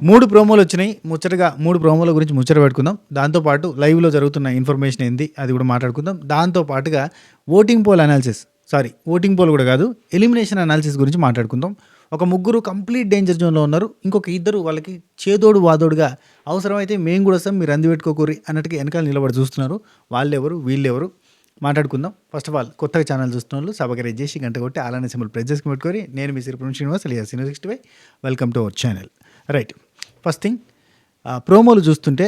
3 ప్రోమోలొచ్చినాయి. ముచ్చటగా 3 ప్రోమోల గురించి ముచ్చట పెట్టుకుందాం. దాంతో పాటు లైవ్‌లో జరుగుతున్న ఇన్ఫర్మేషన్ ఏంది అది కూడా మాట్లాడుకుందాం. దాంతో పాటుగా voting poll analysis voting poll కూడా కాదు, ఎలిమినేషన్ అనాలిసిస్ గురించి మాట్లాడుకుందాం. ఒక ముగ్గురు కంప్లీట్ డేంజర్ జోన్‌లో ఉన్నారు. ఇంకొక ఇద్దరు వాళ్ళకి చేదోడు వాదోడుగా అవసరమైతే మేము కూడా వస్తాం, మీరు రంది పెట్టుకోకూరి అన్నట్టుగా వెనకాల నిలబడి చూస్తున్నారు. వాళ్ళెవరు, వీళ్ళెవరు మాట్లాడుకుందాం. ఫస్ట్ ఆఫ్ ఆల్ కొత్తగా ఛానల్ చూస్తున్న వాళ్ళు సబ్స్క్రైబ్ చేసి గంట కొట్టి అలానే సింబల్ ప్రెస్ చేసుకుని పెట్టుకొని నేను మీ Siripuram Srinivas alias Sinu 65. Welcome to our channel. Right, first thing ప్రోమోలు చూస్తుంటే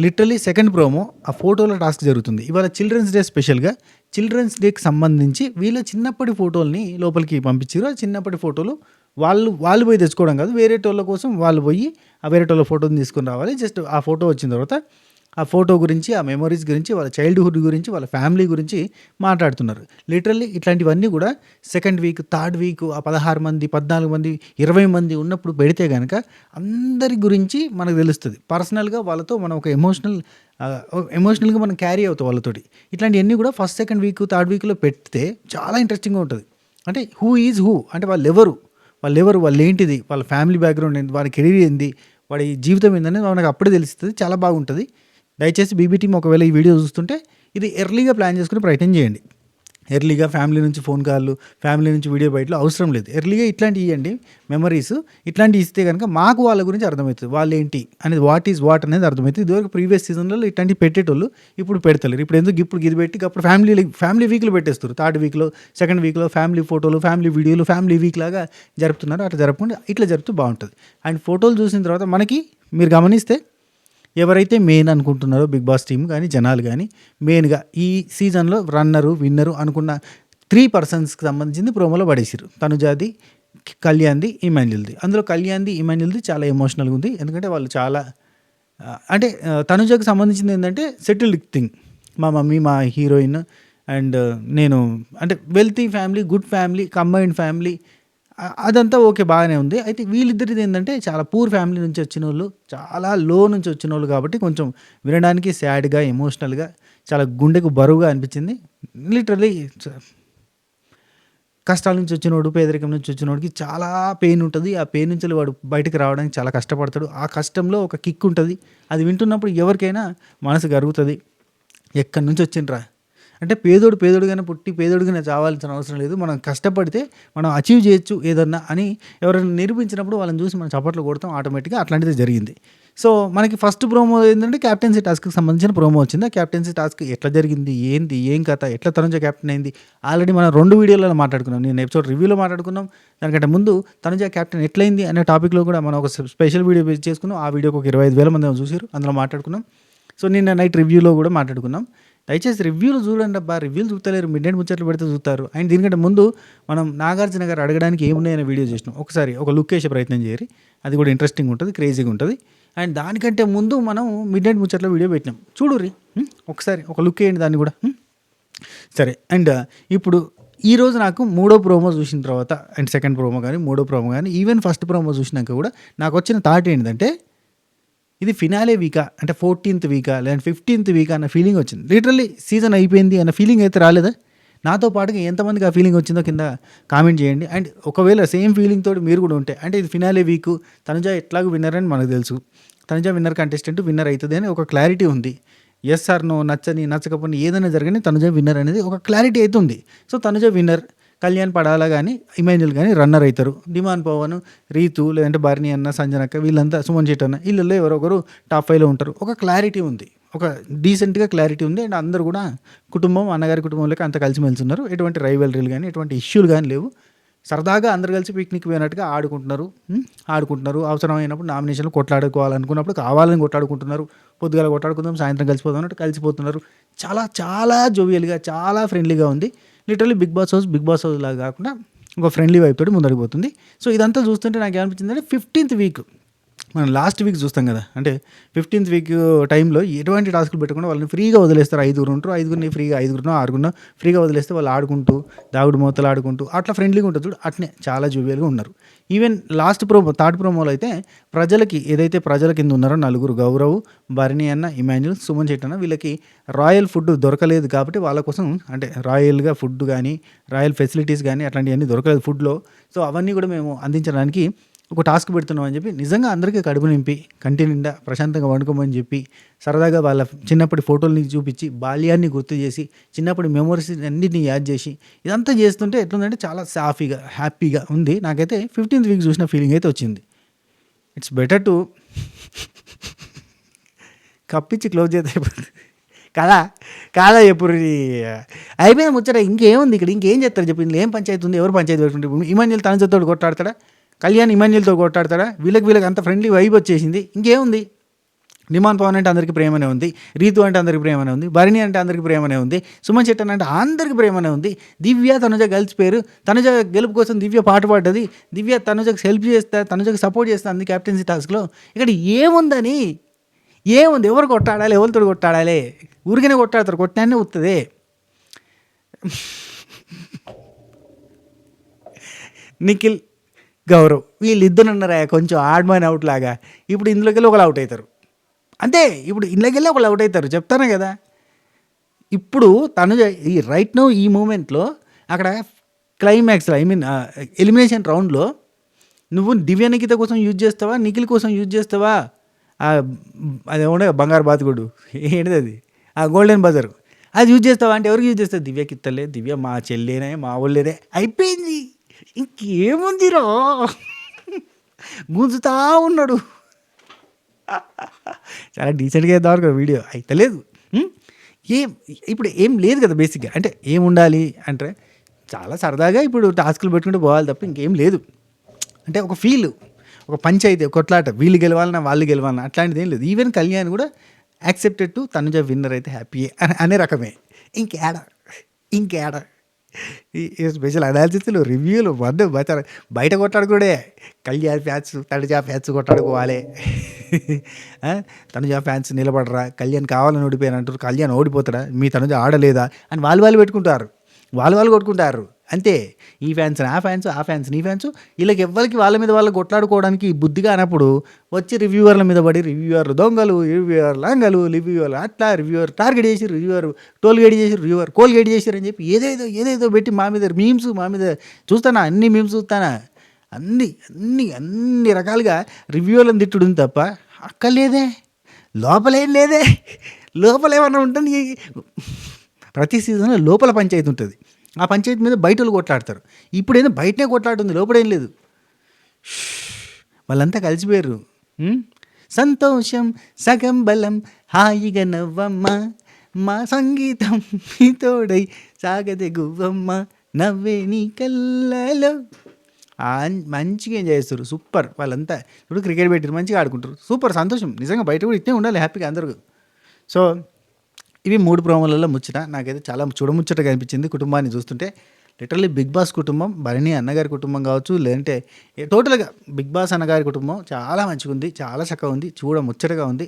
లిటరలీ సెకండ్ ప్రోమో ఆ ఫోటోల టాస్క్ జరుగుతుంది. ఇవాళ చిల్డ్రన్స్ డే స్పెషల్గా చిల్డ్రన్స్ డేకి సంబంధించి వీళ్ళ చిన్నప్పటి ఫోటోల్ని లోపలికి పంపించారు. ఆ చిన్నప్పటి ఫోటోలు వాళ్ళు పోయి తెచ్చుకోవడం కాదు, వేరేటోళ్ళ కోసం వాళ్ళు పోయి ఆ వేరేటోళ్ళ ఫోటోని తీసుకొని రావాలి. జస్ట్ ఆ ఫోటో వచ్చిన తర్వాత ఆ ఫోటో గురించి, ఆ మెమరీస్ గురించి, వాళ్ళ చైల్డ్హుడ్ గురించి, వాళ్ళ ఫ్యామిలీ గురించి మాట్లాడుతున్నారు. లిటరల్లీ ఇట్లాంటివన్నీ కూడా సెకండ్ వీక్, థర్డ్ వీక్ ఆ 16 మంది, 14 మంది, 20 మంది ఉన్నప్పుడు పెడితే కనుక అందరి గురించి మనకు తెలుస్తుంది. పర్సనల్గా వాళ్ళతో మనం ఒక ఎమోషనల్గా మనం క్యారీ అవుతాం వాళ్ళతోటి. ఇట్లాంటివన్నీ కూడా ఫస్ట్, సెకండ్ వీక్, థర్డ్ వీక్లో పెడితే చాలా ఇంట్రెస్టింగ్గా ఉంటుంది. అంటే హూ ఈజ్ హూ, అంటే వాళ్ళు ఏంటిది, వాళ్ళ ఫ్యామిలీ బ్యాక్గ్రౌండ్ ఏంటి, వాళ్ళ కెరీర్ ఏంది, వాడి జీవితం ఏంటనేది మనకు అప్పుడే తెలుస్తుంది. చాలా బాగుంటుంది. దయచేసి బీబీ టీమ్ ఒకవేళ ఈ వీడియో చూస్తుంటే ఇది ఎర్లీగా ప్లాన్ చేసుకుని ప్రయత్నం చేయండి. ఎర్లీగా ఫ్యామిలీ నుంచి ఫోన్ కాళ్ళు, ఫ్యామిలీ నుంచి వీడియో బయటలో అవసరం లేదు. ఎర్లీగా ఇట్లాంటివి ఇవ్వండి మెమరీస్. ఇట్లాంటివి ఇస్తే కనుక మాకు వాళ్ళ గురించి అర్థమవుతుంది, వాళ్ళు ఏంటి అనేది, వాట్ ఈజ్ వాట్ అనేది అర్థమవుతుంది. ఇదివరకు ప్రీవియస్ సీజన్లలో ఇట్లాంటివి పెట్టేటోళ్ళు ఇప్పుడు పెడతలేరు. ఇప్పుడు ఇది పెట్టి అప్పుడు ఫ్యామిలీ వీక్లో పెట్టేస్తారు. థర్డ్ వీక్లో, సెకండ్ వీక్లో ఫ్యామిలీ ఫోటోలు, ఫ్యామిలీ వీడియోలు, ఫ్యామిలీ వీక్ లాగా జరుపుతున్నారు. అట్లా జరపకుండా ఇట్లా జరుపుతూ బాగుంటుంది. అండ్ ఫోటోలు చూసిన తర్వాత మనకి మీరు గమనిస్తే ఎవరైతే మెయిన్ అనుకుంటున్నారో బిగ్ బాస్ టీం కానీ జనాలు కానీ మెయిన్గా ఈ సీజన్లో రన్నరు, విన్నరు అనుకున్న 3 పర్సన్స్కి సంబంధించింది ప్రోమోలో పడేసారు. తనుజాది, కళ్యాణ్ది, ఇమాన్యుల్ది. అందులో కళ్యాణ్ది, ఇమాన్యుల్ది చాలా ఎమోషనల్గా ఉంది. ఎందుకంటే వాళ్ళు చాలా అంటే తనుజాకి సంబంధించింది ఏంటంటే సెటిల్డ్ థింగ్. మా మమ్మీ, మా హీరోయిన్ అండ్ నేను, అంటే wealthy family, good family, combined family, అదంతా ఓకే, బాగానే ఉంది. అయితే వీళ్ళిద్దరిది ఏంటంటే చాలా పూర్ ఫ్యామిలీ నుంచి వచ్చిన వాళ్ళు, చాలా లో నుంచి వచ్చిన వాళ్ళు కాబట్టి కొంచెం వినడానికి సాడ్గా, ఎమోషనల్గా, చాలా గుండెకు బరువుగా అనిపించింది. లిటరలీ కష్టాల నుంచి వచ్చినోడు, పేదరికం నుంచి వచ్చినోడికి చాలా పెయిన్ ఉంటుంది. ఆ పెయిన్ నుంచి వాడు బయటకు రావడానికి చాలా కష్టపడతాడు. ఆ కష్టంలో ఒక కిక్ ఉంటుంది. అది వింటున్నప్పుడు ఎవరికైనా మనసు కరుగుతుంది. ఎక్కడి నుంచి వచ్చిండ్రా అంటే పేదోడుగానే పుట్టి పేదోడుగానే చావాల్సిన అవసరం లేదు. మనం కష్టపడితే మనం అచీవ్ చేయొచ్చు ఏదన్నా అని ఎవరైనా నిరూపించినప్పుడు వాళ్ళని చూసి మనం చప్పట్లు కొడతాం ఆటోమేటిక్గా. అట్లాంటిది జరిగింది. సో మనకి ఫస్ట్ ప్రోమో ఏంటంటే క్యాప్టెన్సీ టాస్క్కి సంబంధించిన ప్రోమో వచ్చింది. ఆ క్యాప్టెన్సీ టాస్క్ ఎట్లా జరిగింది, ఏంది, ఏం కథ, ఎట్లా తనుజ క్యాప్టెన్ అయింది ఆల్రెడీ మనం 2 వీడియోలలో మాట్లాడుకున్నాం. నేను ఎపిసోడ్ రివ్యూలో మాట్లాడుకున్నాం. దానికంటే ముందు తనుజ క్యాప్టెన్ ఎట్లయింది అనే టాపిక్లో కూడా మనం ఒక స్పెషల్ వీడియో చేసుకున్నాం. ఆ వీడియోకి ఒక 25,000 మంది చూసారు, అందులో మాట్లాడుకున్నాం. సో నిన్న నైట్ రివ్యూలో కూడా మాట్లాడుకున్నాం. దయచేసి రివ్యూలు చూడండి అబ్బా, రివ్యూలు చూస్తలేరు, మిడ్ నైట్ ముచ్చట్లు పెడితే చూస్తారు. అండ్ దీనికంటే ముందు మనం నాగార్జున గారు అడగడానికి ఏమున్నాయనే వీడియో చేసినాం. ఒకసారి ఒక లుక్ వేసే ప్రయత్నం చేయరు, అది కూడా ఇంట్రెస్టింగ్ ఉంటుంది, క్రేజీగా ఉంటుంది. అండ్ దానికంటే ముందు మనం మిడ్ నైట్ ముచ్చట్లో వీడియో పెట్టినాం, చూడుర్రి ఒకసారి ఒక లుక్ వేయండి దాన్ని కూడా. సరే, అండ్ ఇప్పుడు ఈరోజు నాకు 3వ ప్రోమో చూసిన తర్వాత, అండ్ సెకండ్ ప్రోమో కానీ 3వ ప్రోమో కానీ ఈవెన్ ఫస్ట్ ప్రోమో చూసినాక కూడా నాకు వచ్చిన థాట్ ఏంటంటే ఇది ఫినాలే వీకా, అంటే 14th వీకా లేదంటే 15th వీకా అన్న ఫీలింగ్ వచ్చింది. లిటరల్లీ సీజన్ అయిపోయింది అన్న ఫీలింగ్ అయితే రాలేదా? నాతో పాటుగా ఎంతమందికి ఆ ఫీలింగ్ వచ్చిందో కింద కామెంట్ చేయండి. అండ్ ఒకవేళ సేమ్ ఫీలింగ్ తోటి మీరు కూడా ఉంటే, అంటే ఇది ఫినాలే వీక్, తనుజ ఎట్లాగో విన్నర్ అని మనకు తెలుసు, తనుజ విన్నర్ కంటెస్టెంట్ విన్నర్ అవుతుంది అని ఒక క్లారిటీ ఉంది. ఎస్ ఆర్ నో, నచ్చకపోయినా ఏదైనా జరగని తనుజ విన్నర్ అనేది ఒక క్లారిటీ అయితే ఉంది. సో తనుజ విన్నర్, కళ్యాణ్ పడాలా కానీ ఇమాన్యుల్ కానీ రన్నర్ అవుతారు. డిమాన్ పవన్, రీతు, లేదంటే బర్నీ అన్న, సంజనక్క, వీళ్ళంతా, సుమన్ శెట్టి అన్న, వీళ్ళల్లో ఎవరొకరు టాప్ 5లో ఉంటారు. ఒక క్లారిటీ ఉంది, ఒక డీసెంట్గా క్లారిటీ ఉంది. అండ్ అందరూ కూడా కుటుంబం, అన్నగారి కుటుంబంలోకి అంత కలిసిమెలిసి ఉన్నారు. ఎటువంటి రైవల్రీలు కానీ ఎటువంటి ఇష్యూలు కానీ లేవు. సరదాగా అందరు కలిసి పిక్నిక్ పోయినట్టుగా ఆడుకుంటున్నారు. అవసరమైనప్పుడు నామినేషన్లు కొట్లాడుకోవాలనుకున్నప్పుడు కావాలని కొట్లాడుకుంటున్నారు. పొద్దుగాల కొట్లాడుకుందాం, సాయంత్రం కలిసిపోదాం అన్నట్టు కలిసిపోతున్నారు. చాలా చాలా జోవియల్గా, చాలా ఫ్రెండ్లీగా ఉంది. లిటరల్లీ బిగ్ బాస్ హౌస్ లాగా కాకుండా ఒక ఫ్రెండ్లీ వైపు తోటి ముందరికి పోతుంది. సో ఇదంతా చూస్తుంటే నాకు ఏమనిపించింది అంటే 15th వీక్ మనం లాస్ట్ వీక్ చూస్తాం కదా, అంటే 15th వీక్ టైంలో ఎటువంటి టాస్కులు పెట్టకుండా వాళ్ళని ఫ్రీగా వదిలేస్తారు. 5 ఉంటారు, 5గురిని ఫ్రీగా, 6 ఫ్రీగా వదిలేస్తే వాళ్ళు ఆడుకుంటూ, దాగుడు మూతలు ఆడుకుంటూ అట్లా ఫ్రెండ్లీగా ఉంటుంది చూడు, అట్నే చాలా జోవియల్గా ఉన్నారు. ఈవెన్ లాస్ట్ థర్డ్ ప్రోమోలో అయితే ప్రజల కింద ఉన్నారో 4 గౌరవ్, బర్నీ అన్న, ఇమాన్యుల్, సుమన్ శెట్టి అన్న, వీళ్ళకి రాయల్ ఫుడ్ దొరకలేదు కాబట్టి వాళ్ళ కోసం, అంటే రాయల్గా ఫుడ్ కానీ రాయల్ ఫెసిలిటీస్ కానీ అట్లాంటివన్నీ దొరకలేదు ఫుడ్లో. సో అవన్నీ కూడా మేము అందించడానికి ఒక టాస్క్ పెడుతున్నాం అని చెప్పి నిజంగా అందరికీ కడుపు నింపి కంటి నిండా ప్రశాంతంగా వండుకోమని చెప్పి సరదాగా వాళ్ళ చిన్నప్పటి ఫోటోల్ని చూపించి బాల్యాన్ని గుర్తు చేసి చిన్నప్పటి మెమోరీస్ అన్నిటిని యాడ్ చేసి ఇదంతా చేస్తుంటే ఎట్లుందంటే చాలా సాఫీగా హ్యాపీగా ఉంది. నాకైతే 15th వీక్ చూసిన ఫీలింగ్ అయితే వచ్చింది. ఇట్స్ బెటర్ టు కప్పిచ్చి క్లోజ్ చేస్తే అయిపోతుంది కదా కాదా ఎప్పుడు అయిపోయిన ముచ్చట. ఇంకేముంది ఇక్కడ, ఇంకేం చేస్తారు చెప్పింది? ఏం పంచాయతీ ఉంది? ఎవరు పంచాయతీ పెట్టుకుంటే ఇమాన్యుల్ తనజతో కొట్టాడతాడా? కళ్యాణ్ ఇమాన్యుల్తో కొట్టాడతాడా? వీళ్ళకి అంత ఫ్రెండ్లీ వైబ్ వచ్చేసింది. ఇంకేముంది? నిమాన్ పవన్ అంటే అందరికీ ప్రేమనే ఉంది, రీతు అంటే అందరికీ ప్రేమనే ఉంది, భరణి అంటే అందరికీ ప్రేమనే ఉంది, సుమన్ శెట్టి అంటే అందరికీ ప్రేమనే ఉంది. దివ్య తనుజ గర్ల్స్ పేరు. తనుజ గెలుపు కోసం దివ్య పాట పాడ్డది. దివ్య తనుజకు హెల్ప్ చేస్తా, తనుజకు సపోర్ట్ చేస్తా అంది క్యాప్టెన్సీ టాస్క్లో. ఇక్కడ ఏముందని? ఏముంది? ఎవరు కొట్టాడాలి? ఎవరితో కొట్టాడాలి? ఊరికనే కొట్టాడతారు, కొట్టినానే వస్తుంది. నిఖిల్, గౌరవ్ వీళ్ళిద్దరు ఉన్నారా కొంచెం ఆడ్ మ్యాన్ అవుట్ లాగా. ఇప్పుడు ఇందులోకి వెళ్ళి ఒకళ్ళు అవుట్ అవుతారు అంతే. ఇప్పుడు ఇందులోకి వెళ్ళి ఒకళ్ళు అవుట్ అవుతారు, చెప్తానే కదా. ఇప్పుడు తనుజ ఈ రైట్ నో ఈ మూమెంట్లో అక్కడ క్లైమాక్స్లో ఎలిమినేషన్ రౌండ్లో నువ్వు దివ్య నిఖిత కోసం యూజ్ చేస్తావా, నిఖిల్ కోసం యూజ్ చేస్తావా? అది ఏమంటే బంగారు బాతుకుడు ఏంటిది అది, ఆ గోల్డెన్ బజర్, అది యూజ్ చేస్తావా అంటే ఎవరికి యూజ్ చేస్తావు? దివ్యకి ఇత్తలే, దివ్య మా చెల్లేనే, మా వాళ్ళేనే, అయిపోయింది. ఇంకేముందిరో, గుంజుతా ఉన్నాడు. చాలా డీసెంట్గా వేద్దాం అనుకో వీడియో, అయితే లేదు. ఇప్పుడు ఏం లేదు కదా బేసిక్గా. అంటే ఏం ఉండాలి అంటే చాలా సరదాగా ఇప్పుడు టాస్కులు పెట్టుకుంటూ పోవాలి తప్ప ఇంకేం లేదు. అంటే ఒక ఫీల్, ఒక పంచాయితీ, ఒక కొట్లాట, వీళ్ళు గెలవాలన్నా వాళ్ళు గెలవాలన్నా అట్లాంటిది ఏం లేదు. ఈవెన్ కళ్యాణ్ కూడా యాక్సెప్టెడ్ టు తనుజ విన్నర్ అయితే హ్యాపీ అనే రకమే. ఇంకేడ ఈ స్పెషల్ అనాలిసిస్లు, రివ్యూలు వద్దు బయట కొట్లాడుకోడే. కళ్యాణ్ ఫ్యాన్స్ తనుజ ఫ్యాన్స్ కొట్లాడుకోవాలి. తనుజ ఫ్యాన్స్ నిలబడరా, కళ్యాణ్ కావాలని ఓడిపోయాను అంటారు, కళ్యాణ్ ఓడిపోతాడా, మీ తనుజ ఆడలేదా అని వాళ్ళు పెట్టుకుంటారు, వాళ్ళు కొట్టుకుంటారు అంతే. ఈ ఫ్యాన్స్ ఆ ఫ్యాన్స్, ఆ ఫ్యాన్స్ నీ ఫ్యాన్స్, వీళ్ళకి ఎవ్వరికి వాళ్ళ మీద వాళ్ళు కొట్లాడుకోవడానికి బుద్ధిగా అన్నప్పుడు వచ్చి రివ్యూవర్ల మీద పడి రివ్యూవర్లు దొంగలు, రివ్యూవర్ లంగలు, రివ్యూవర్ అట్లా, రివ్యూవర్ టార్గెట్ చేసి, రివ్యూవర్ టోల్గేట్ చేసి, రివ్యూవర్ కోల్గేట్ చేశారని చెప్పి ఏదేదో పెట్టి మా మీద చూస్తానా, అన్ని మీమ్స్ చూస్తానా, అన్ని రకాలుగా రివ్యూలను తిట్టుడు తప్ప అక్కర్లేదే, లోపలేం లేదే. లోపలేమన్నా ఉంటుంది. ప్రతి సీజన్లో లోపల పంచాయతీ ఉంటుంది, ఆ పంచాయతీ మీద బయట వాళ్ళు కొట్లాడతారు. ఇప్పుడేదో బయటనే కొట్లాడుతుంది, లోపడేం లేదు. వాళ్ళంతా కలిసిపోయారు. సంతోషం సగం బలం, హాయిగా నవ్వమ్మ, మా సంగీతం తోడై సాగదే గువ్వమ్మ, నవ్వే నీ కళ్ళలో. మంచిగా ఎంజాయ్ చేస్తారు, సూపర్. వాళ్ళంతా ఇప్పుడు క్రికెట్ పెట్టారు, మంచిగా ఆడుకుంటారు, సూపర్, సంతోషం. నిజంగా బయట కూడా ఇట్టే ఉండాలి, హ్యాపీగా అందరూ. సో ఇవి 3 ప్రోమోలలో ముచ్చట. నాకైతే చాలా చూడముచ్చటగా అనిపించింది కుటుంబాన్ని చూస్తుంటే. లిటరల్లీ బిగ్ బాస్ కుటుంబం, భరణి అన్నగారి కుటుంబం కావచ్చు, లేదంటే టోటల్గా బిగ్ బాస్ అన్నగారి కుటుంబం చాలా మంచిగా ఉంది, చాలా చక్కగా ఉంది, చూడముచ్చటగా ఉంది.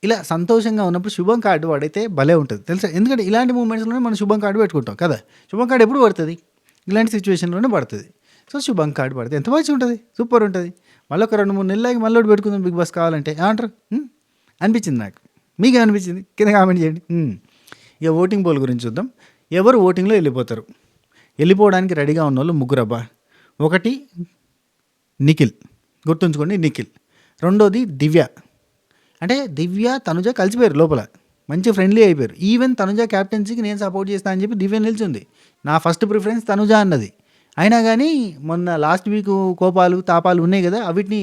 ఇలా సంతోషంగా ఉన్నప్పుడు శుభం కార్డు వాడైతే భలే ఉంటుంది తెలుసా. ఎందుకంటే ఇలాంటి మూమెంట్స్లోనే మనం శుభం కార్డు పెట్టుకుంటాం కదా. శుభం కార్డు ఎప్పుడు పడుతుంది? ఇలాంటి సిచ్యువేషన్లోనే పడుతుంది. సో శుభం కార్డు పడితే ఎంత మంచిగా ఉంటుంది, సూపర్ ఉంటుంది. మళ్ళీ ఒక 2-3 నెలలకి మళ్ళీ ఒకటి పెట్టుకుందాం బిగ్ బాస్ కావాలంటే, ఏమంటారు? అనిపించింది నాకు. మీకు అనిపించింది కింద కామెంట్ చేయండి. ఇక ఓటింగ్ పోల్ గురించి చూద్దాం. ఎవరు ఓటింగ్లో వెళ్ళిపోతారు? వెళ్ళిపోవడానికి రెడీగా ఉన్న వాళ్ళు 3 అబ్బా. ఒకటి నిఖిల్, గుర్తుంచుకోండి నిఖిల్. రెండోది దివ్య. అంటే దివ్య తనుజ కలిసిపోయారు లోపల, మంచి ఫ్రెండ్లీ అయిపోయారు. ఈవెన్ తనుజ క్యాప్టెన్సీకి నేను సపోర్ట్ చేస్తాను అని చెప్పి దివ్య నిలిచింది. నా ఫస్ట్ ప్రిఫరెన్స్ తనుజ అన్నది. అయినా కానీ మొన్న లాస్ట్ వీక్ కోపాలు తాపాలు ఉన్నాయి కదా, అవిటిని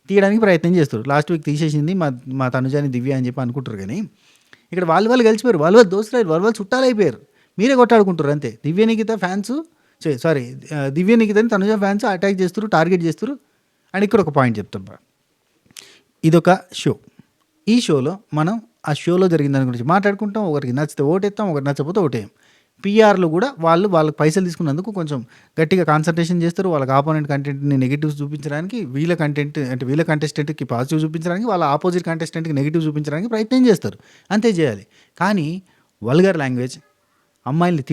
తీయడానికి ప్రయత్నం చేస్తారు. లాస్ట్ వీక్ తీసేసింది మా తనుజాని దివ్య అని చెప్పి అనుకుంటారు. కానీ ఇక్కడ వాళ్ళు కలిసిపోయారు, వాళ్ళు దోస్తులు, వాళ్ళు చుట్టాలు అయిపోయారు. మీరే కొట్టాడుకుంటారు అంతే. దివ్య నిఖిత ఫ్యాన్స్ దివ్య నిఖితని తనుజ ఫ్యాన్స్ అటాక్ చేస్తారు, టార్గెట్ చేస్తారు. అండ్ ఇక్కడ ఒక పాయింట్ చెప్తాం. ఇదొక షో. ఈ షోలో మనం ఆ షోలో జరిగిన దాని గురించి మాట్లాడుకుంటాం. ఒకరికి నచ్చితే ఓటేస్తాం, ఒకరికి నచ్చకపోతే ఓటేయం. పిఆర్లు కూడా వాళ్ళకి పైసలు తీసుకున్నందుకు కొంచెం గట్టిగా కాన్సన్ట్రేషన్ చేస్తారు. వాళ్ళకి ఆపోనెంట్ కంటెంట్ని నెగిటివ్స్ చూపించడానికి, వీళ్ళ కంటెస్టెంట్కి పాజిటివ్ చూపించడానికి, వాళ్ళ ఆపోజిట్ కంటెస్టెంట్కి నెగిటివ్ చూపించడానికి ప్రయత్నం చేస్తారు. అంతే చేయాలి. కానీ వల్గర్ లాంగ్వేజ్, అమ్మాయిల్ని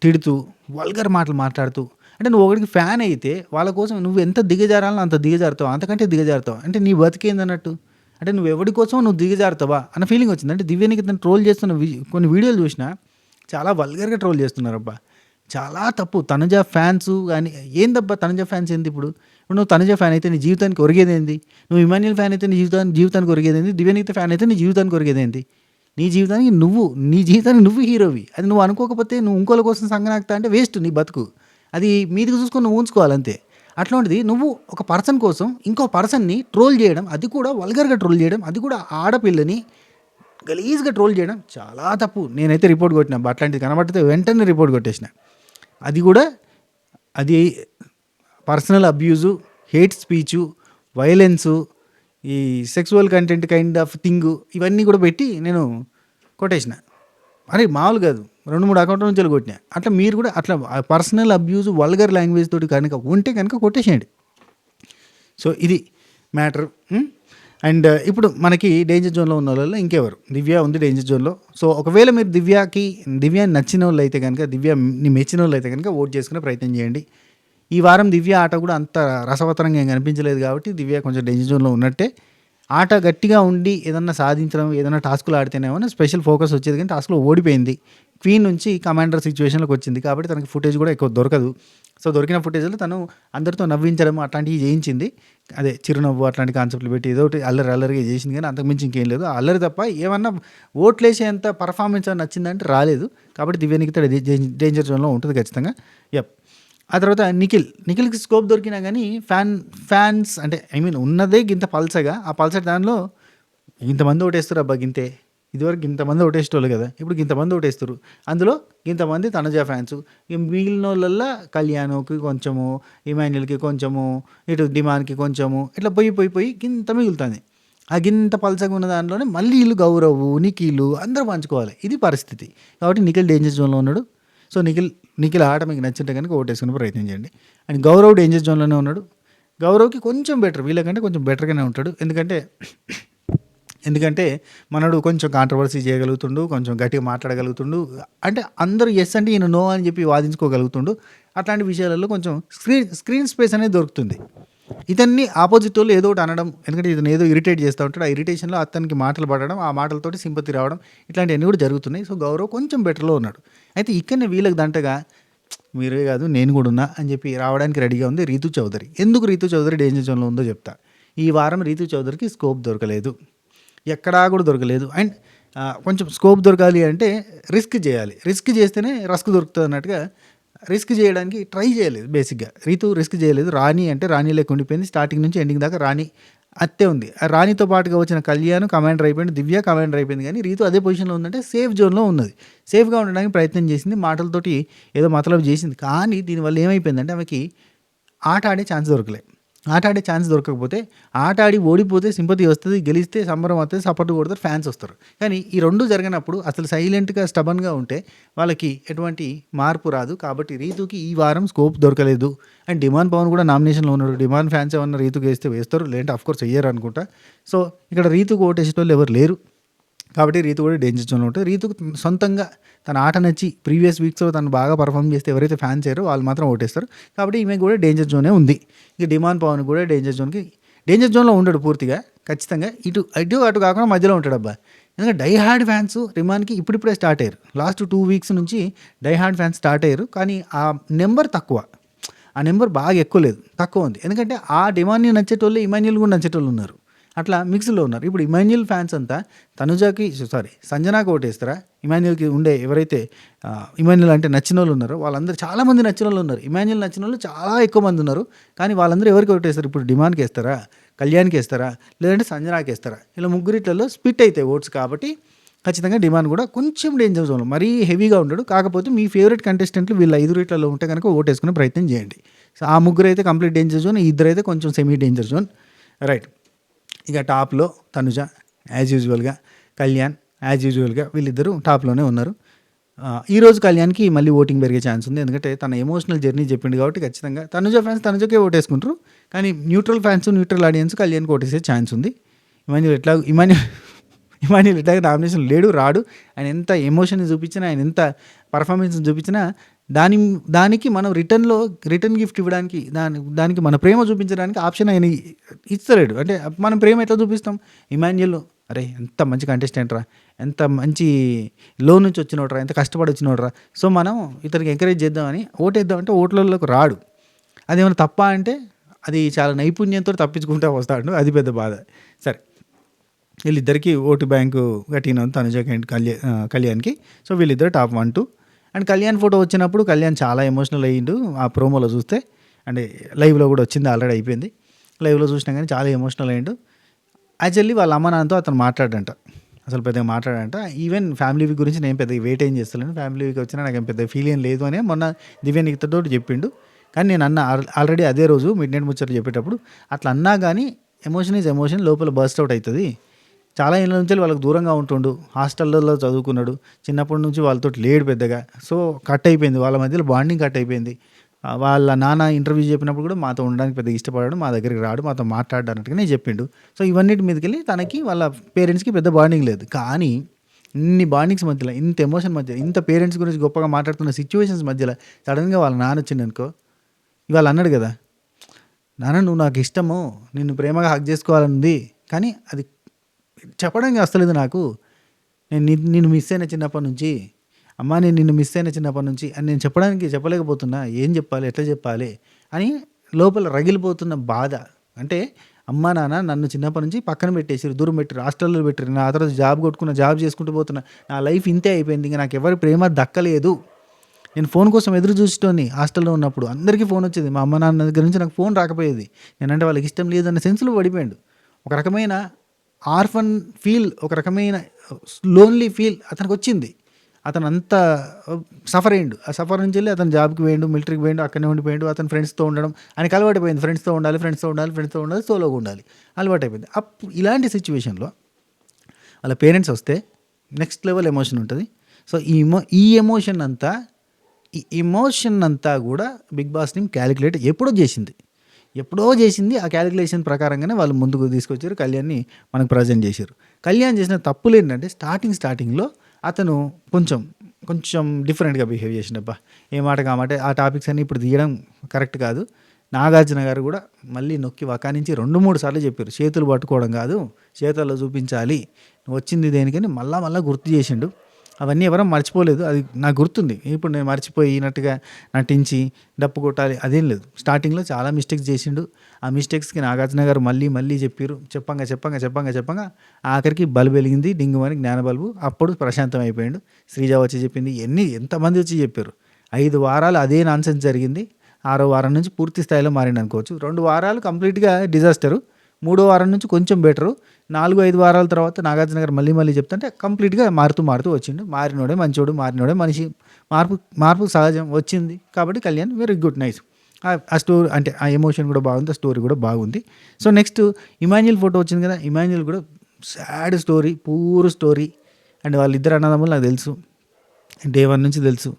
తిడుతూ వల్గర్ మాటలు మాట్లాడుతూ, అంటే నువ్వు ఒకరికి ఫ్యాన్ అయితే వాళ్ళ కోసం నువ్వు ఎంత దిగజారాలో అంత దిగజారుతావు, అంతకంటే దిగజారుతావు. అంటే నీ బతికేందన్నట్టు. అంటే నువ్వు ఎవరి కోసం నువ్వు దిగజారుతావా అన్న ఫీలింగ్ వచ్చింది. అంటే దివ్యానికి తను ట్రోల్ చేస్తున్న కొన్ని వీడియోలు చూసినా చాలా వల్గర్గా ట్రోల్ చేస్తున్నారు అబ్బా. చాలా తప్పు. తనుజ ఫ్యాన్స్ కానీ ఏందబ్బా, తనుజ ఫ్యాన్స్ ఏంది? ఇప్పుడు ఇప్పుడు నువ్వు తనుజ ఫ్యాన్ అయితే నీ జీవితానికి ఒరిగేదేంది? నువ్వు ఇమాన్యుల్ ఫ్యాన్ అయితే నీ జీవితానికి ఒరిగేదేంది? దివ్యనీత ఫ్యాన్ అయితే నీ జీవితానికి ఒరిగేదేంది? నీ జీవితానికి నువ్వు హీరోవి. అది నువ్వు అనుకోకపోతే నువ్వు ఇంకోళ్ళ కోసం సంగనాకుతా అంటే వేస్ట్ నీ బతుకు. అది మీదికి చూసుకొని నువ్వు ఉంచుకోవాలి అంతే. అట్లాంటిది నువ్వు ఒక పర్సన్ కోసం ఇంకో పర్సన్‌ని ట్రోల్ చేయడం, అది కూడా వల్గర్‌గా ట్రోల్ చేయడం, అది కూడా ఆడపిల్లని గలీజ్‌గా ట్రోల్ చేయడం చాలా తప్పు. నేనైతే రిపోర్ట్ కొట్టినా. అట్లాంటిది కనబడితే వెంటనే రిపోర్ట్ కొట్టేసిన. అది పర్సనల్ అబ్యూజు, హేట్ స్పీచు, వయలెన్సు, ఈ sexual content kind of thing ఇవన్నీ కూడా పెట్టి నేను కొట్టేసిన. అరే మామూలు కాదు, 2-3 అకౌంట్ల నుంచి కొట్టినా. అట్లా మీరు కూడా అట్లా పర్సనల్ అబ్యూజ్ వల్గర్ లాంగ్వేజ్ తోటి కనుక ఉంటే కనుక కొట్టేసేయండి. సో ఇది మ్యాటర్. అండ్ ఇప్పుడు మనకి డేంజర్ జోన్లో ఉన్న వాళ్ళలో ఇంకెవరు? దివ్య ఉంది డేంజర్ జోన్లో. సో ఒకవేళ మీరు దివ్యాని నచ్చిన వాళ్ళు అయితే కనుక, దివ్యని మెచ్చిన వాళ్ళు అయితే కనుక ఓట్ చేసుకునే ప్రయత్నం చేయండి. ఈ వారం దివ్య ఆట కూడా అంత రసవత్తరంగా ఏం కనిపించలేదు కాబట్టి దివ్య కొంచెం డేంజర్ జోన్లో ఉన్నట్టే. ఆట గట్టిగా ఉండి ఏదన్నా సాధించడం, ఏదైనా టాస్కులు ఆడితేనేమో స్పెషల్ ఫోకస్ వచ్చేది, కానీ టాస్క్లో ఓడిపోయింది. క్వీన్ నుంచి కమాండర్ సిచ్యువేషన్లోకి వచ్చింది కాబట్టి తనకి ఫుటేజ్ కూడా ఎక్కువ దొరకదు. సో దొరికిన ఫుటేజ్లో తను అందరితో నవ్వించడం అట్లాంటివి చేయించింది. అదే చిరునవ్వు అట్లాంటి కాన్సెప్ట్లు పెట్టి ఏదో ఒకటి అల్లరిగా చేసింది, కానీ అంతకుమించి ఇంకేం లేదు. అల్లరి తప్ప ఏమన్నా ఓట్లేసేంత పర్ఫార్మెన్స్ అని నచ్చిందంటే రాలేదు. కాబట్టి దివ్యానికి డేంజర్ జోన్లో ఉంటుంది ఖచ్చితంగా. ఆ తర్వాత నిఖిల్కి స్కోప్ దొరికినా కానీ ఫ్యాన్స్ అంటే ఉన్నదే గింత పల్సగా, ఆ పల్సటి దానిలో ఇంతమంది ఓటేస్తారు. అబ్బా గింతే, ఇదివరకు ఇంతమంది ఓటేసేటోళ్ళు కదా, ఇప్పుడు ఇంతమంది ఓటేస్తారు. అందులో ఇంతమంది తనుజ ఫ్యాన్స్. మిగిలిన వాళ్ళల్లో కళ్యాణ్కి కొంచెము, ఇమాన్యుల్కి కొంచెము, ఇటు డిమాన్కి కొంచెము, ఇట్లా పోయి గింత మిగులుతుంది. ఆ గింత పల్సగా ఉన్న దానిలోనే మళ్ళీ వీళ్ళు గౌరవ్, నిఖిల్ అందరూ పంచుకోవాలి. ఇది పరిస్థితి. కాబట్టి నిఖిల్ డేంజర్ జోన్లో ఉన్నాడు. సో నిఖిల్ ఆట మీకు నచ్చింటే కనుక ఓటేసుకునే ప్రయత్నం చేయండి. అండ్ గౌరవ్ డేంజర్ జోన్లోనే ఉన్నాడు. గౌరవ్కి కొంచెం బెటర్, వీళ్ళకంటే కొంచెం బెటర్గానే ఉంటాడు. ఎందుకంటే మనడు కొంచెం కాంట్రవర్సీ చేయగలుగుతుండు, కొంచెం గట్టిగా మాట్లాడగలుగుతుండు. అంటే అందరూ ఎస్ అంటే ఈయన నో అని చెప్పి వాదించుకోగలుగుతుండు. అట్లాంటి విషయాలలో కొంచెం స్క్రీన్ స్పేస్ అనేది దొరుకుతుంది. ఇతన్ని ఆపోజిట్ వాళ్ళు ఏదో ఒకటి అనడం, ఎందుకంటే ఇతను ఏదో ఇరిటేట్ చేస్తూ ఉంటాడు. ఆ ఇరిటేషన్లో అతనికి మాటలు పడడం, ఆ మాటలతోటి సింపతి రావడం, ఇట్లాంటివన్నీ కూడా జరుగుతున్నాయి. సో గౌరవ్ కొంచెం బెటర్లో ఉన్నాడు. అయితే ఇక్కడనే వీళ్ళకి దంటగా మీరే కాదు నేను కూడా ఉన్నా అని చెప్పి రావడానికి రెడీగా ఉంది రీతు చౌదరి. ఎందుకు రీతు చౌదరి డేంజర్ జోన్లో ఉందో చెప్తా. ఈ వారం రీతు చౌదరికి స్కోప్ దొరకలేదు, ఎక్కడా కూడా దొరకలేదు. అండ్ కొంచెం స్కోప్ దొరకాలి అంటే రిస్క్ చేయాలి. రిస్క్ చేస్తేనే రస్క్ దొరుకుతుంది అన్నట్టుగా రిస్క్ చేయడానికి ట్రై చేయలేదు. బేసిక్గా రీతు రిస్క్ చేయలేదు. రాణి అంటే రాణి లేక ఉండిపోయింది. స్టార్టింగ్ నుంచి ఎండింగ్ దాకా రాణి అత్తే ఉంది. రాణితో పాటుగా వచ్చిన కళ్యాణ్ కమాండర్ అయిపోయింది, దివ్య కమాండర్ అయిపోయింది. కానీ రీతు అదే పొజిషన్లో ఉందంటే సేఫ్ జోన్లో ఉన్నది. సేఫ్గా ఉండడానికి ప్రయత్నం చేసింది, మాటలతోటి ఏదో మతలబు చేసింది. కానీ దీనివల్ల ఏమైపోయిందంటే ఆమెకి ఆట ఆడే ఛాన్స్ దొరకలేదు. ఆట ఆడే ఛాన్స్ దొరకకపోతే, ఆట ఆడి ఓడిపోతే సింపతి వస్తుంది, గెలిస్తే సంబరం వస్తుంది, సపోర్ట్ కొడతారు, ఫ్యాన్స్ వస్తారు. కానీ ఈ రెండు జరిగినప్పుడు అసలు సైలెంట్గా స్టబన్గా ఉంటే వాళ్ళకి ఎటువంటి మార్పు రాదు. కాబట్టి రీతుకి ఈ వారం స్కోప్ దొరకలేదు. అండ్ డిమాండ్ పవన్ కూడా నామినేషన్లో ఉన్నాడు. డిమాండ్ ఫ్యాన్స్ ఏమన్నా రీతుకి వేస్తే వేస్తారు, లేదంటే అఫ్కోర్స్ వేయరు అనుకుంటా. సో ఇక్కడ రీతుకు ఓటేసేటోళ్ళు ఎవరు లేరు. కాబట్టి రీతు కూడా డేంజర్ జోన్లో ఉంటుంది. రీతుకు సొంతంగా తన ఆట నచ్చి ప్రీవియస్ వీక్స్లో తను బాగా పర్ఫామ్ చేస్తే ఎవరైతే ఫ్యాన్స్ అయ్యారో వాళ్ళు మాత్రం ఓటేస్తారు. కాబట్టి ఈమె కూడా డేంజర్ జోనే ఉంది. ఇక డిమాండ్ పవన్ కూడా డేంజర్ జోన్లో ఉండడు పూర్తిగా. ఖచ్చితంగా అటు కాకుండా మధ్యలో ఉంటాడు అబ్బా. ఎందుకంటే డై హార్డ్ ఫ్యాన్స్ డిమాండ్కి ఇప్పుడిప్పుడే స్టార్ట్ అయ్యారు. లాస్ట్ 2 వీక్స్ నుంచి డై హార్డ్ ఫ్యాన్స్ స్టార్ట్ అయ్యారు. కానీ ఆ నెంబర్ తక్కువ, ఆ నెంబర్ బాగా ఎక్కువ లేదు, తక్కువ ఉంది. ఎందుకంటే ఆ డిమాండ్ని నచ్చేటోళ్ళు ఇమాన్యుల్ కూడా నచ్చేటోళ్ళు ఉన్నారు. అట్లా మిక్స్లో ఉన్నారు. ఇప్పుడు ఇమాన్యుల్ ఫ్యాన్స్ అంతా సంజనాకి ఓటేస్తారా? ఇమాన్యుల్కి ఉండే ఎవరైతే ఇమాన్యుల్ అంటే నచ్చిన వాళ్ళు ఉన్నారో వాళ్ళందరూ చాలామంది నచ్చిన వాళ్ళు ఉన్నారు. ఇమాన్యుల్ నచ్చిన వాళ్ళు చాలా ఎక్కువ మంది ఉన్నారు. కానీ వాళ్ళందరూ ఎవరికి ఓటేస్తారు? ఇప్పుడు డిమాండ్కి వేస్తారా, కళ్యాణ్కి వేస్తారా, లేదంటే సంజనాకి వేస్తారా? ఇలా ముగ్గురిట్లలో స్ప్లిట్ అవుతాయి ఓట్స్. కాబట్టి ఖచ్చితంగా డిమాండ్ కూడా కొంచెం డేంజర్ జోన్లో, మరీ హెవీగా ఉండడు. కాకపోతే మీ ఫేవరెట్ కంటెస్టెంట్లు వీళ్ళ 5 ఉంటే కనుక ఓటేసుకునే ప్రయత్నం చేయండి. సో ఆ ముగ్గురు అయితే కంప్లీట్ డేంజర్ జోన్, ఇద్దరైతే కొంచెం సెమీ డేంజర్ జోన్. రైట్. ఇక టాప్లో తనుజ యాజ్ యూజువల్గా, కళ్యాణ్ యాజ్ యూజువల్గా, వీళ్ళిద్దరూ టాప్లోనే ఉన్నారు. ఈరోజు కళ్యాణ్కి మళ్ళీ ఓటింగ్ పెరిగే ఛాన్స్ ఉంది. ఎందుకంటే తన ఎమోషనల్ జర్నీ చెప్పింది కాబట్టి ఖచ్చితంగా తనుజ ఫ్యాన్స్ తనుజకే ఓటేసుకుంటారు. కానీ న్యూట్రల్ ఫ్యాన్స్, న్యూట్రల్ ఆడియన్స్ కళ్యాణ్కి ఓటేసే ఛాన్స్ ఉంది. ఇమాన్యుల్ ఎట్లా నామినేషన్ లేడు, రాడు. ఆయన ఎంత ఎమోషన్ చూపించినా, ఆయన ఎంత పర్ఫార్మెన్స్ చూపించినా దానికి మనం రిటర్న్ గిఫ్ట్ ఇవ్వడానికి, దానికి మన ప్రేమ చూపించడానికి ఆప్షన్ ఆయన ఇస్తలేడు. అంటే మనం ప్రేమ ఎట్లా చూపిస్తాం? ఇమాన్యుల్ అరే ఎంత మంచి కంటెస్టెంట్ రా, ఎంత మంచి లో నుంచి వచ్చినోడ్రా, ఎంత కష్టపడి వచ్చినోడ్రా, సో మనం ఇతనికి ఎంకరేజ్ చేద్దామని ఓటేద్దామంటే ఓట్లలోకి రాడు. అదేమైనా తప్ప అంటే అది చాలా నైపుణ్యంతో తప్పించుకుంటా వస్తాడు. అది పెద్ద బాధ. సరే, వీళ్ళిద్దరికీ ఓటు బ్యాంకు కట్టినాను తనుజకి అండ్ కళ్యాణ్కి. సో వీళ్ళిద్దరు టాప్ 1, 2. అండ్ కళ్యాణ్ ఫోటో వచ్చినప్పుడు కళ్యాణ్ చాలా ఎమోషనల్ అయ్యిండు ఆ ప్రోమోలో చూస్తే. అంటే లైవ్లో కూడా వచ్చింది, ఆల్రెడీ అయిపోయింది. లైవ్లో చూసినా కానీ చాలా ఎమోషనల్ అయ్యిండు. యాక్చువల్లీ వాళ్ళ అమ్మ నాన్నతో అతను మాట్లాడంట, అసలు పెద్దగా మాట్లాడంట. ఈవెన్ ఫ్యామిలీ వీక్ గురించి నేను పెద్దగా వెయిట్ ఏం చేస్తలేను, ఫ్యామిలీ వీక్ వచ్చినా నాకు ఏం పెద్ద ఫీల్ ఏం లేదు అని మొన్న దివ్య నీతో చెప్పిండు. కానీ నేను అన్న ఆల్రెడీ అదే రోజు మిడ్ నైట్ ముచ్చట్లు చెప్పేటప్పుడు, అట్లా అన్నా కానీ ఎమోషన్ ఈజ్ ఎమోషన్ లోపల బర్స్ట్ అవుట్ అవుతుంది. చాలా ఏళ్ళ నుంచి వాళ్ళకి దూరంగా ఉంటుండు, హాస్టల్లో చదువుకున్నాడు, చిన్నప్పటి నుంచి వాళ్ళతో లేడు పెద్దగా. సో కట్ అయిపోయింది, వాళ్ళ మధ్యలో బాండింగ్ కట్ అయిపోయింది. వాళ్ళ నాన్న ఇంటర్వ్యూ చెప్పినప్పుడు కూడా మాతో ఉండడానికి పెద్దగా ఇష్టపడాడు, మా దగ్గరికి రాడు, మాతో మాట్లాడడానికి చెప్పిండు. సో ఇవన్నిటి మీదకి వెళ్ళి తనకి వాళ్ళ పేరెంట్స్కి పెద్ద బాండింగ్ లేదు. కానీ ఇన్ని బాండింగ్స్ మధ్యలో, ఇంత ఎమోషన్ మధ్య, ఇంత పేరెంట్స్ గురించి గొప్పగా మాట్లాడుతున్న సిచ్యువేషన్స్ మధ్యలో సడన్గా వాళ్ళ నాన్న వచ్చింది అనుకో, ఇవాళ అన్నాడు కదా, నాన్న నువ్వు నాకు ఇష్టము, నిన్ను ప్రేమగా హక్ చేసుకోవాలనుంది, కానీ అది చెప్పడానికి వస్తలేదు నాకు, నేను నిన్ను మిస్ అయిన చిన్నప్పటి నుంచి, అమ్మా నేను నిన్ను మిస్ అయిన చిన్నప్పటి నుంచి అని నేను చెప్పలేకపోతున్నా, ఏం చెప్పాలి, ఎట్లా చెప్పాలి అని లోపల రగిలిపోతున్న బాధ. అంటే అమ్మా నాన్న నన్ను చిన్నప్పటి నుంచి పక్కన పెట్టేసారు, దూరం పెట్టారు, హాస్టల్లో పెట్టారు, నా తర్వాత జాబ్ చేసుకుంటూ పోతున్నా, నా లైఫ్ ఇంతే అయిపోయింది, ఇంకా నాకు ఎవరి ప్రేమ దక్కలేదు. నేను ఫోన్ కోసం ఎదురు చూసేటోని హాస్టల్లో ఉన్నప్పుడు, అందరికీ ఫోన్ వచ్చేది, మా అమ్మ నాన్న దగ్గర నుంచి నాకు ఫోన్ రాకపోయేది, నేనంటే వాళ్ళకి ఇష్టం లేదన్న సెన్స్లో పడిపోయాడు. ఒక రకమైన ఆర్ఫన్ ఫీల్, ఒక రకమైన లోన్లీ ఫీల్ అతనికి వచ్చింది. అతను అంతా సఫర్ అయ్యిండు. ఆ సఫర్ నుంచి వెళ్ళి అతను జాబ్కి పోయిండు, మిలిటరీకి పోయిండు, అక్కడనే ఉండిపోయిండు. అతను ఫ్రెండ్స్తో ఉండడం ఆయనకి అలవాటైపోయింది, ఫ్రెండ్స్తో ఉండాలి, సోలోగా ఉండాలి, అలవాటైపోయింది. అప్పుడు ఇలాంటి సిచ్యువేషన్లో వాళ్ళ పేరెంట్స్ వస్తే నెక్స్ట్ లెవెల్ ఎమోషన్ ఉంటుంది. సో ఈ ఎమోషన్ అంతా కూడా బిగ్ బాస్ టీమ్ క్యాలిక్యులేట్ ఎప్పుడో చేసింది. ఆ క్యాలిక్యులేషన్ ప్రకారంగానే వాళ్ళు ముందుకు తీసుకొచ్చారు, కళ్యాణ్ని మనకు ప్రజెంట్ చేశారు. కళ్యాణ్ చేసిన తప్పులు ఏంటంటే స్టార్టింగ్లో అతను కొంచెం డిఫరెంట్గా బిహేవ్ చేసిండబ్బా, ఏ మాట కామాట. ఆ టాపిక్స్ అన్నీ ఇప్పుడు తీయడం కరెక్ట్ కాదు. నాగార్జున గారు కూడా మళ్ళీ నొక్కి వకానించి 2-3 సార్లు చెప్పారు, చేతులు పట్టుకోవడం కాదు, చేతుల్లో చూపించాలి, నువ్వు వచ్చింది దేనికని మళ్ళా గుర్తు చేసిండు. అవన్నీ ఎవరో మర్చిపోలేదు, అది నాకు గుర్తుంది. ఇప్పుడు నేను మర్చిపోయినట్టుగా నటించి డప్పు కొట్టాలి అదేం లేదు. స్టార్టింగ్లో చాలా మిస్టేక్స్ చేసిండు. ఆ మిస్టేక్స్కి నాగార్జున గారు మళ్ళీ చెప్పంగా ఆఖరికి బల్బు వెలిగింది, డింగుమని జ్ఞాన బల్బు. అప్పుడు ప్రశాంతం అయిపోయాడు. శ్రీజ వచ్చి చెప్పింది, ఎంతమంది వచ్చి చెప్పారు. 5 వారాలు అదే నాన్సెన్స్ జరిగింది. 6వ వారం నుంచి పూర్తి స్థాయిలో మారిండు అనుకోవచ్చు. 2 వారాలు కంప్లీట్గా డిజాస్టరు, 3వ వారం నుంచి కొంచెం బెటరు, 4-5 వారాల తర్వాత నాగార్జున గారు మళ్ళీ చెప్తుంటే కంప్లీట్గా మారుతూ వచ్చిండు. మారినోడే మంచోడు, మారినోడే మనిషి, మార్పు సహజం వచ్చింది. కాబట్టి కళ్యాణ్ వెరీ గుడ్, నైస్. ఆ స్టోరీ అంటే ఆ ఎమోషన్ కూడా బాగుంది, ఆ స్టోరీ కూడా బాగుంది. సో నెక్స్ట్ ఇమాన్యుల్ ఫోటో వచ్చింది కదా, ఇమాన్యుల్ కూడా sad story, poor story. And వాళ్ళిద్దరు అన్నదమ్ములు నాకు తెలుసు, డే 1 నుంచి తెలుసు.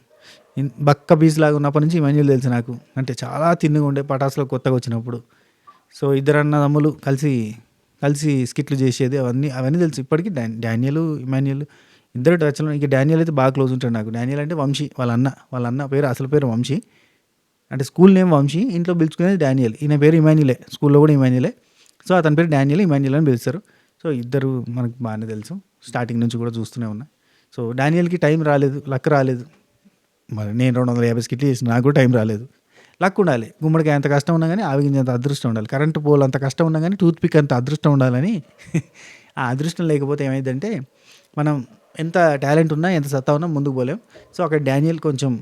బక్క పీస్ లాగా ఉన్నప్పటి నుంచి ఇమాన్యుల్ తెలుసు నాకు. అంటే చాలా తిన్నగా ఉండే పటాసులో కొత్తగా వచ్చినప్పుడు. సో ఇద్దరు అన్నదమ్ములు కలిసి స్కిట్లు చేసేది, అవన్నీ తెలుసు ఇప్పటికీ. డానియల్, ఇమాన్యుల్ ఇద్దరు టచ్లో. ఇక డానియల్ అయితే బాగా క్లోజ్ ఉంటాడు నాకు. డానియల్ అంటే వంశీ, వాళ్ళ అన్న పేరు, అసలు పేరు వంశీ, అంటే స్కూల్ నేమ్ వంశీ, ఇంట్లో పిలుచుకునేది డానియల్. ఈయన పేరు ఇమాన్యులే, స్కూల్లో కూడా ఇమాన్యులే. సో అతని పేరు డానియల్, ఇమాన్యుల్ అని పిలుస్తారు. సో ఇద్దరు మనకు బాగానే తెలుసు, స్టార్టింగ్ నుంచి కూడా చూస్తూనే ఉన్నా. సో డానియల్కి టైం రాలేదు, లక్ రాలేదు. మరి నేను 250 స్కిట్లు చేసిన, నాకు కూడా టైం రాలేదు. లక్ ఉండాలి, గుమ్మడికాయ అంత కష్టం ఉన్నా కానీ ఆవిగించేంత అదృష్టం ఉండాలి, కరెంటు పోల్ అంత కష్టం ఉన్నా కానీ టూత్ పిక్ అంత అదృష్టం ఉండాలని. ఆ అదృష్టం లేకపోతే ఏమైందంటే మనం ఎంత టాలెంట్ ఉన్నా, ఎంత సత్తా ఉన్నా ముందుకు పోలేం. సో అక్కడ డానియల్ కొంచెం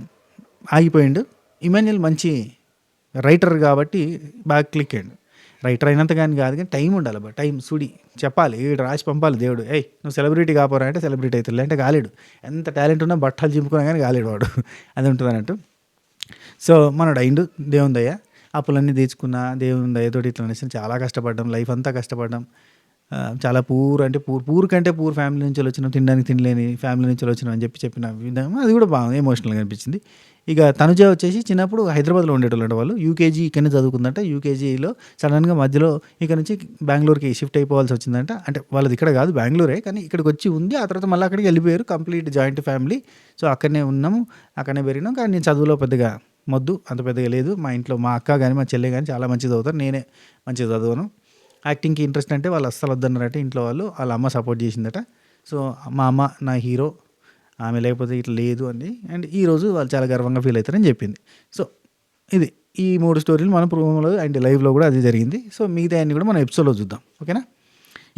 ఆగిపోయిండు. ఇమాన్యుల్ మంచి రైటర్ కాబట్టి బాగా క్లిక్ అయ్యాడు. రైటర్ అయినంత కానీ కాదు, కానీ టైం ఉండాలి. టైం సుడి చెప్పాలి, వీడు రాసి పంపాలి దేవుడు. నువ్వు సెలబ్రిటీ కాపోరా అంటే సెలబ్రిటీ అవుతుంది, అంటే కాలేడు. ఎంత టాలెంట్ ఉన్నా బట్టలు చింపుకున్నా కానీ కాలేడు వాడు, అది ఉంటుంది అన్నట్టు. సో మనోడు అయిండు, దేవుని దయ, అప్పులన్నీ తీర్చుకున్నా దేవుని దయతోటి ఇట్లా అనేసి చాలా కష్టపడ్డాం, లైఫ్ అంతా కష్టపడ్డాం. చాలా పూర్ కంటే పూర్ ఫ్యామిలీ నుంచి వచ్చినాం, తినడానికి తినలేని ఫ్యామిలీ నుంచి వచ్చినాం అని చెప్పిన విధంగా అది కూడా బాగా ఎమోషనల్గా అనిపించింది. ఇక తనుజ వచ్చేసి చిన్నప్పుడు హైదరాబాద్లో ఉండేటోళ్ళు వాళ్ళు, యూకేజీ ఇక్కడనే చదువుకుందంట. యూకేజీలో సడన్గా మధ్యలో ఇక్కడ నుంచి బెంగళూరుకి షిఫ్ట్ అయిపోవాల్సి వచ్చిందంట. అంటే వాళ్ళది ఇక్కడ కాదు, బెంగళూరే, కానీ ఇక్కడికి వచ్చి ఉంది. ఆ తర్వాత మళ్ళీ అక్కడికి వెళ్ళిపోయారు, కంప్లీట్ జాయింట్ ఫ్యామిలీ. సో అక్కడనే ఉన్నాము, అక్కడనే పెరిగినాం. కానీ నేను చదువులో పెద్దగా అంత పెద్దగా లేదు. మా ఇంట్లో మా అక్క కానీ మా చెల్లె కానీ చాలా మంచిగా చదువుతారు, నేనే మంచిగా చదవను. యాక్టింగ్కి ఇంట్రెస్ట్ అంటే వాళ్ళు అస్సలు వద్దన్నారట ఇంట్లో వాళ్ళు, వాళ్ళ అమ్మ సపోర్ట్ చేసిందట. సో మా అమ్మ నా హీరో, ఆమె లేకపోతే ఇట్లా లేదు అని. అండ్ ఈరోజు వాళ్ళు చాలా గర్వంగా ఫీల్ అవుతారని చెప్పింది. సో ఇది ఈ 3 స్టోరీలు మనం ప్రోమోలో అండ్ లైవ్లో కూడా అది జరిగింది. సో మిగతా అన్ని కూడా మనం ఎపిసోడ్లో చూద్దాం. ఓకేనా?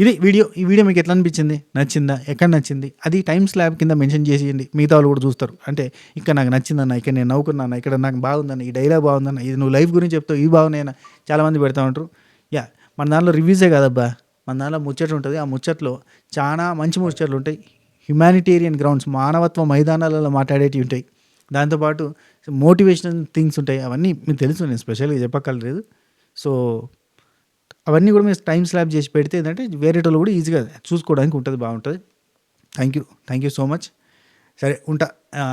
ఇది వీడియో. ఈ వీడియో మీకు ఎట్లా అనిపించింది? నచ్చిందా? ఎక్కడ నచ్చింది? అది టైమ్ స్లాబ్ కింద మెన్షన్ చేసేయండి. మిగతా వాళ్ళు కూడా చూస్తారు. అంటే ఇక్కడ నాకు నచ్చిందన్న, ఇక్కడ నేను నవ్వుకున్నాను, ఇక్కడ నాకు బాగుందన్న, ఈ డైలాగ్ బాగుందన్న, ఇది నువ్వు లైఫ్ గురించి చెప్తావు, ఇవి బాగున్నాయన్న చాలామంది పెడతా ఉంటారు. యా, మన దాంట్లో రివ్యూసే కాదబ్బా, మన దాంట్లో ముచ్చట ఉంటుంది. ఆ ముచ్చట్లో చాలా మంచి ముచ్చట్లు ఉంటాయి. హ్యుమానిటేరియన్ గ్రౌండ్స్, మానవత్వ మైదానాలలో మాట్లాడేటివి ఉంటాయి. దాంతోపాటు మోటివేషనల్ థింగ్స్ ఉంటాయి. అవన్నీ మీకు తెలుసు, నేను స్పెషల్గా చెప్పక్కర్లేదు. సో అవన్నీ కూడా మీరు టైం స్లాబ్ చేసి పెడితే ఏంటంటే వేరేటోళ్ళు కూడా ఈజీగా చూసుకోవడానికి ఉంటుంది, బాగుంటుంది. Thank you so much. సరే ఉంటా.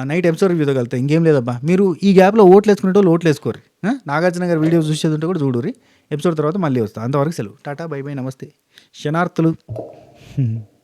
నైట్ ఎపిసోడ్ రివ్యూ కలుగుతా. ఇంకేం లేదబ్బా. మీరు ఈ గ్యాప్లో ఓట్లు వేసుకునేటోళ్ళు ఓట్లు వేసుకోరు. నాగార్జున గారి వీడియో చూసేది ఉంటే కూడా చూడుర్రి. ఎపిసోడ్ తర్వాత మళ్ళీ వస్తా. అంతవరకు సెలవు. టాటా, బై బై, నమస్తే, శనార్థులు.